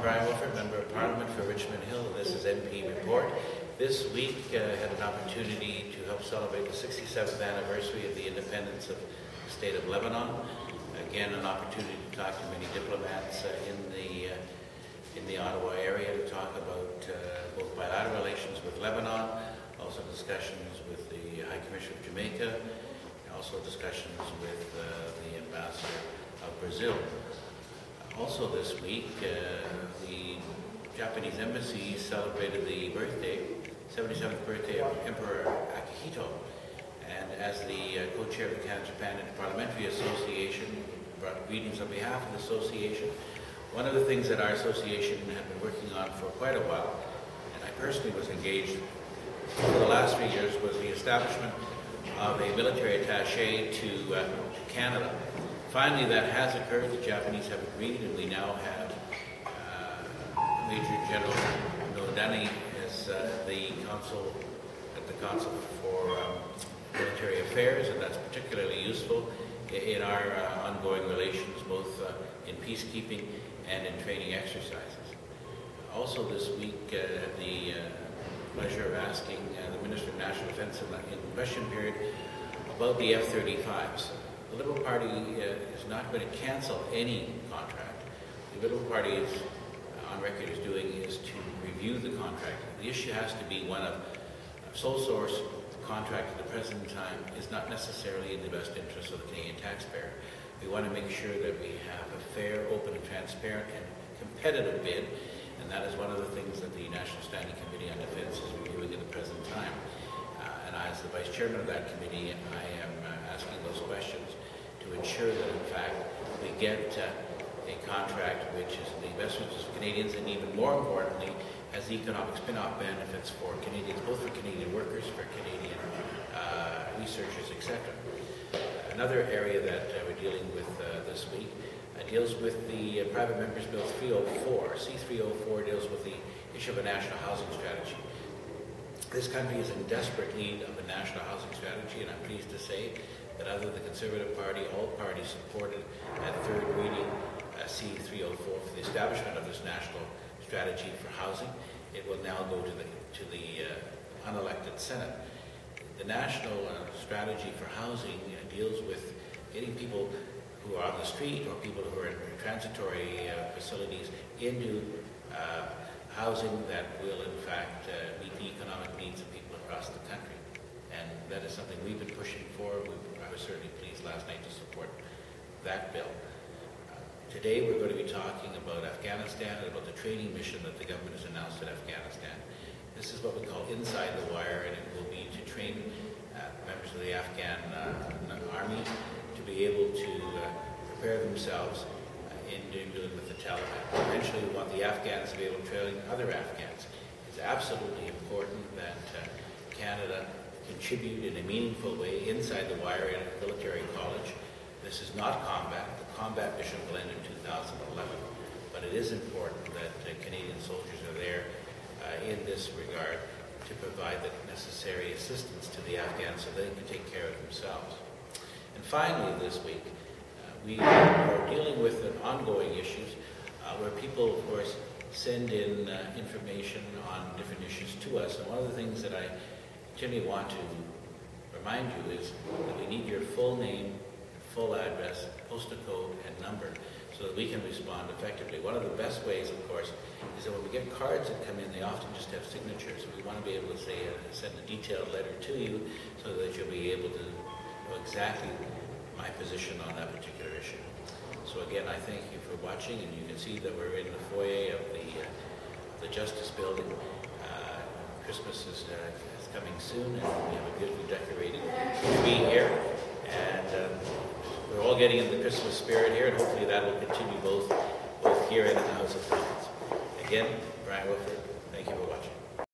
Brian Wilford, Member of Parliament for Richmond Hill, and this is MP Report. This week had an opportunity to help celebrate the 67th anniversary of the independence of the state of Lebanon. Again, an opportunity to talk to many diplomats in the Ottawa area to talk about both bilateral relations with Lebanon, also discussions with the High Commissioner of Jamaica, and also discussions with the Ambassador of Brazil. Also this week, the Japanese Embassy celebrated the 77th birthday of Emperor Akihito. And as the co-chair of the Canada-Japan Interparliamentary Association, brought greetings on behalf of the association. One of the things that our association had been working on for quite a while, and I personally was engaged for the last 3 years, was the establishment of a military attaché to Canada. Finally, that has occurred. The Japanese have agreed, and we now have Major General Nodani as the consul at the Council for Military Affairs, and that's particularly useful in our ongoing relations, both in peacekeeping and in training exercises. Also this week, had the pleasure of asking the Minister of National Defence in the question period about the F-35s. The Liberal Party is not going to cancel any contract. The Liberal Party is, on record, is doing is to review the contract. The issue has to be one of sole source contract at the present time is not necessarily in the best interest of the Canadian taxpayer. We want to make sure that we have a fair, open, and transparent and competitive bid, and that is one of the things that the National Standing Committee on Defence is reviewing at the present time. And as the Vice Chairman of that committee, I am asking those questions to ensure that, in fact, we get a contract which is in the best interest of Canadians, and even more importantly, has economic spin-off benefits for Canadians, both for Canadian workers, for Canadian researchers, etc. Another area that we're dealing with this week deals with the Private Members Bill 304. C-304 deals with the issue of a national housing strategy. This country is in desperate need of a national housing strategy, and I'm pleased to say that other than the Conservative Party, all parties supported at third reading C-304 for the establishment of this national strategy for housing. It will now go to the unelected Senate. The national strategy for housing deals with getting people who are on the street or people who are in transitory facilities into housing that will, in fact, meet the economic needs of people across the country. And that is something we've been pushing for. I was certainly pleased last night to support that bill. Today we're going to be talking about Afghanistan and about the training mission that the government has announced in Afghanistan. This is what we call Inside the Wire, and it will be to train members of the Afghan army to be able to prepare themselves in dealing with the Taliban. Eventually we want the Afghans to be able to train other Afghans. It's absolutely important that Canada contribute in a meaningful way inside the wire in a military college. This is not combat. The combat mission will end in 2011, but it is important that Canadian soldiers are there in this regard to provide the necessary assistance to the Afghans so they can take care of themselves. And finally this week, we are dealing with ongoing issues where people, of course, send in information on different issues to us. And one of the things that I continually want to remind you is that we need your full name, full address, postal code, and number so that we can respond effectively. One of the best ways, of course, is that when we get cards that come in, they often just have signatures. We want to be able to say, send a detailed letter to you so that you'll be able to know exactly my position on that particular issue. So again, I thank you for watching, and you can see that we're in the foyer of the Justice Building. Christmas is coming soon, and we have a beautifully decorated tree here, and we're all getting in the Christmas spirit here, and hopefully that will continue both here and in the House of Commons. Again, Brian Wilford.